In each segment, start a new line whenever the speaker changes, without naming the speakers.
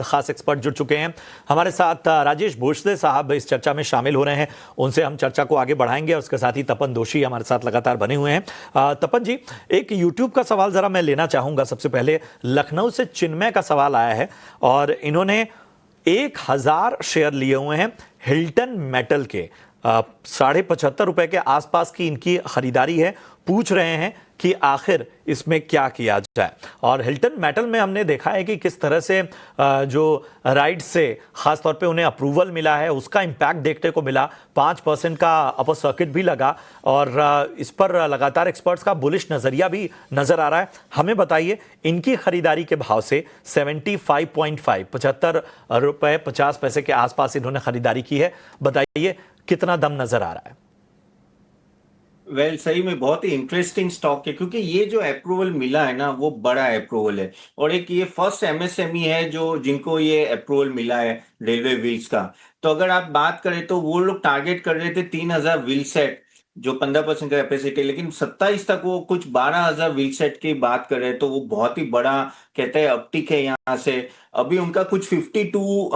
खास एक्सपर्ट जुड़ चुके हैं हमारे साथ। राजेश भोसले साहब इस चर्चा में शामिल हो रहे हैं, उनसे हम चर्चा को आगे बढ़ाएंगे। और उसके साथ ही तपन दोषी हमारे साथ लगातार बने हुए हैं। तपन जी, एक यूट्यूब का सवाल जरा मैं लेना चाहूंगा। सबसे पहले लखनऊ से चिन्मय का सवाल आया है और इन्होंने 1000 शेयर लिए हुए हैं हिल्टन मेटल के। 75.5 रुपए के आसपास की इनकी खरीदारी है। पूछ रहे हैं कि आखिर इसमें क्या किया जाए। और हिल्टन मेटल में हमने देखा है कि किस तरह से जो राइट से खासतौर पे उन्हें अप्रूवल मिला है, उसका इम्पैक्ट देखने को मिला। 5% का अपर सर्किट भी लगा और इस पर लगातार एक्सपर्ट्स का बुलिश नजरिया भी नजर आ रहा है। हमें बताइए, इनकी खरीदारी के भाव से 75.5 75 रुपए 50 पैसे के आसपास इन्होंने खरीदारी की है। बताइए कितना दम नजर आ रहा है?
सही में बहुत ही इंटरेस्टिंग स्टॉक है, क्योंकि ये जो अप्रूवल मिला है ना, वो बड़ा अप्रूवल है। और एक ये फर्स्ट एमएसएमई है जो जिनको ये अप्रूवल मिला है रेलवे व्हील्स का। तो अगर आप बात करें तो वो लोग टारगेट कर रहे थे 3000 व्हील सेट, जो 15% का कैपेसिटी, लेकिन 27 तक वो कुछ 12000 व्हील सेट की बात कर रहे हैं। तो वो बहुत ही बड़ा कहते हैं अपटिक है यहाँ से। अभी उनका कुछ 52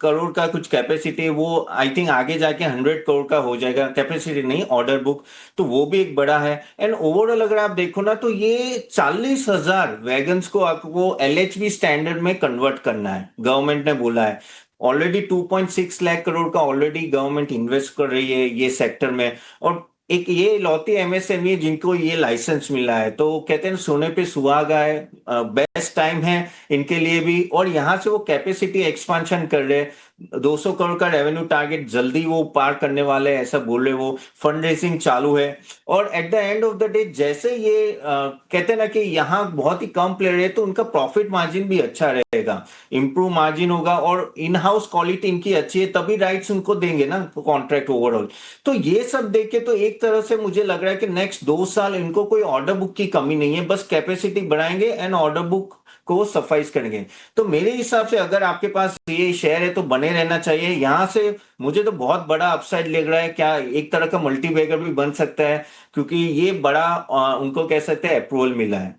करोड़ का कुछ कैपेसिटी है, वो आई थिंक आगे जाके 100 करोड़ का हो जाएगा, कैपेसिटी नहीं ऑर्डर बुक। तो वो भी एक बड़ा है। एंड ओवरऑल अगर आप देखो ना, तो ये 40,000 वैगन्स को आपको एलएचबी स्टैंडर्ड में कन्वर्ट करना है, गवर्नमेंट ने बोला है। ऑलरेडी 2.6 लाख करोड़ का ऑलरेडी गवर्नमेंट इन्वेस्ट कर रही है ये सेक्टर में। और एक ये लौती एमएसएमई जिनको ये लाइसेंस मिला है, तो कहते हैं सोने पे सुहागा है, बेस्ट टाइम है इनके लिए भी। और यहाँ से वो कैपेसिटी एक्सपांशन कर रहे हैं। 200 करोड़ का रेवेन्यू टारगेट जल्दी वो पार करने वाले हैं, ऐसा बोल रहे वो। फंड रेजिंग चालू है। और at the end of the day जैसे ये कहते हैं ना कि यहाँ बहुत ही कम प्लेयर है, तो उनका प्रॉफिट मार्जिन भी अच्छा रहेगा, इंप्रूव मार्जिन होगा। और इन हाउस क्वालिटी इनकी अच्छी है, तभी राइट्स उनको देंगे ना कॉन्ट्रैक्ट ओवरऑल। तो ये सब देखे तो एक तरह से मुझे लग रहा है कि नेक्स्ट 2 साल इनको कोई ऑर्डर बुक की कमी नहीं है, बस कैपेसिटी बढ़ाएंगे एंड ऑर्डर बुक को सफाइज करेंगे। तो मेरे हिसाब से अगर आपके पास ये शेयर है तो बने रहना चाहिए। यहां से मुझे तो बहुत बड़ा अपसाइड लग रहा है, क्या एक तरह का मल्टी बैगर भी बन सकता है, क्योंकि ये बड़ा उनको कह सकते हैं अप्रूवल मिला है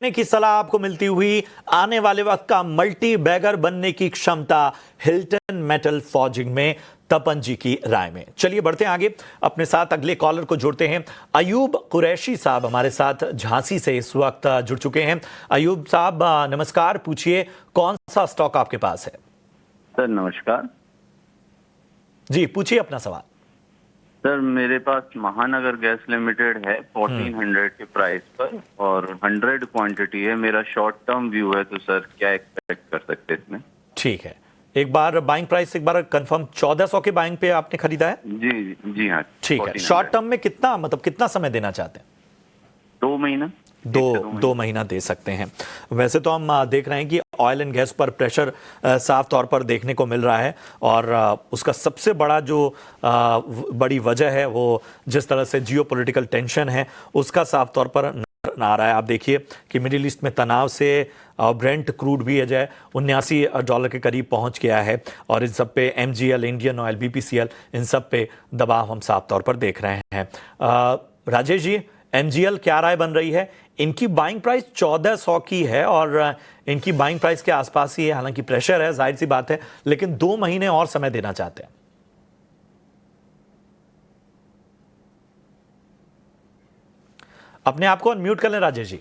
की सलाह आपको मिलती हुई आने वाले वक्त का मल्टी बैगर बनने की क्षमता हिल्टन मेटल फॉर्जिंग में, तपन जी की राय में। चलिए बढ़ते हैं आगे, अपने साथ अगले कॉलर को जोड़ते हैं। अयूब कुरैशी साहब हमारे साथ झांसी से इस वक्त जुड़ चुके हैं। अयूब साहब नमस्कार, पूछिए कौन सा स्टॉक आपके पास है?
सर नमस्कार
जी, पूछिए अपना सवाल।
सर मेरे पास महानगर गैस लिमिटेड है 1400 के प्राइस पर और 100 क्वांटिटी है। मेरा शॉर्ट टर्म व्यू है, तो सर क्या एक्सपेक्ट कर सकते हैं इसमें?
ठीक है, एक बार बाइंग प्राइस एक बार कंफर्म 1400 के बाइंग पे आपने खरीदा है?
जी जी हाँ।
ठीक है, शॉर्ट टर्म में कितना, मतलब कितना समय देना चाहते हैं?
2 महीना।
दो महीना दे सकते हैं। वैसे तो हम देख रहे हैं कि ऑयल एंड गैस पर प्रेशर साफ तौर पर देखने को मिल रहा है और उसका सबसे बड़ा जो बड़ी वजह है वो जिस तरह से जियोपॉलिटिकल टेंशन है उसका साफ तौर पर नजर आ रहा है। आप देखिए कि मिडिल ईस्ट में तनाव से ब्रेंट क्रूड भी अजय $79 के करीब पहुंच गया है और इन सब पे एमजीएल, इंडियन ऑयल, बीपीसीएल, इन सब पे दबाव हम साफ तौर पर देख रहे हैं। राजेश जी, एमजीएल क्या राय बन रही है? इनकी बाइंग प्राइस 1400 की है और इनकी बाइंग प्राइस के आसपास ही है। हालांकि प्रेशर है, जाहिर सी बात है, लेकिन 2 महीने और समय देना चाहते हैं। अपने आप को अनम्यूट कर लें राजेश जी।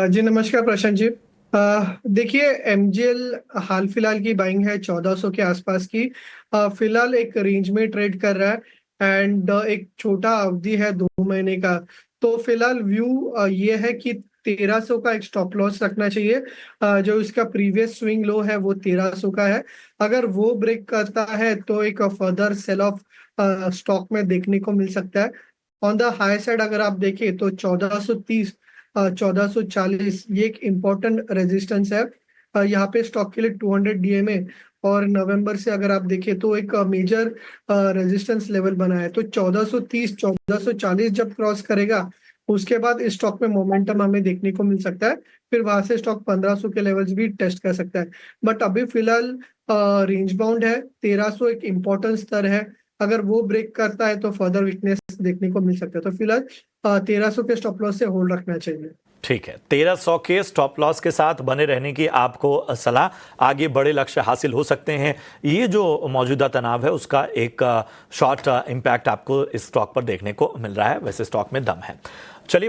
जी नमस्कार प्रशांत जी। देखिए एमजीएल हाल फिलहाल की बाइंग है 1400 के आसपास की। फिलहाल एक रेंज में ट्रेड कर रहा है एंड एक छोटा अवधि है 2 महीने का। तो फिलहाल व्यू ये है कि 1300 का एक स्टॉप लॉस रखना चाहिए। जो इसका प्रीवियस स्विंग लो है वो 1300 का है। अगर वो ब्रेक करता है तो एक फर्दर सेल ऑफ स्टॉक में देखने को मिल सकता है। ऑन द हाई साइड अगर आप देखें तो 1430 1440 ये एक इम्पोर्टेंट रेजिस्टेंस है। यहाँ पे स्टॉक के लिए 200 डीएमए और नवंबर से अगर आप देखें तो एक मेजर रेजिस्टेंस लेवल बना है। तो 1430 1440 जब क्रॉस करेगा उसके बाद इस स्टॉक में मोमेंटम हमें देखने को मिल सकता है। फिर वहां से स्टॉक 1500 के लेवल्स भी टेस्ट कर सकता है। बट अभी फिलहाल रेंज बाउंड है। 1300 एक इम्पोर्टेंट स्तर है। अगर वो ब्रेक करता है तो फर्दर वीकनेस देखने को मिल सकता है। तो फिलहाल 1300 के स्टॉप लॉस से होल्ड रखना चाहिए।
ठीक है, 1300 के स्टॉप लॉस के साथ बने रहने की आपको सलाह, आगे बड़े लक्ष्य हासिल हो सकते हैं। ये जो मौजूदा तनाव है उसका एक शॉर्ट इम्पैक्ट आपको इस स्टॉक पर देखने को मिल रहा है, वैसे स्टॉक में दम है। चलिए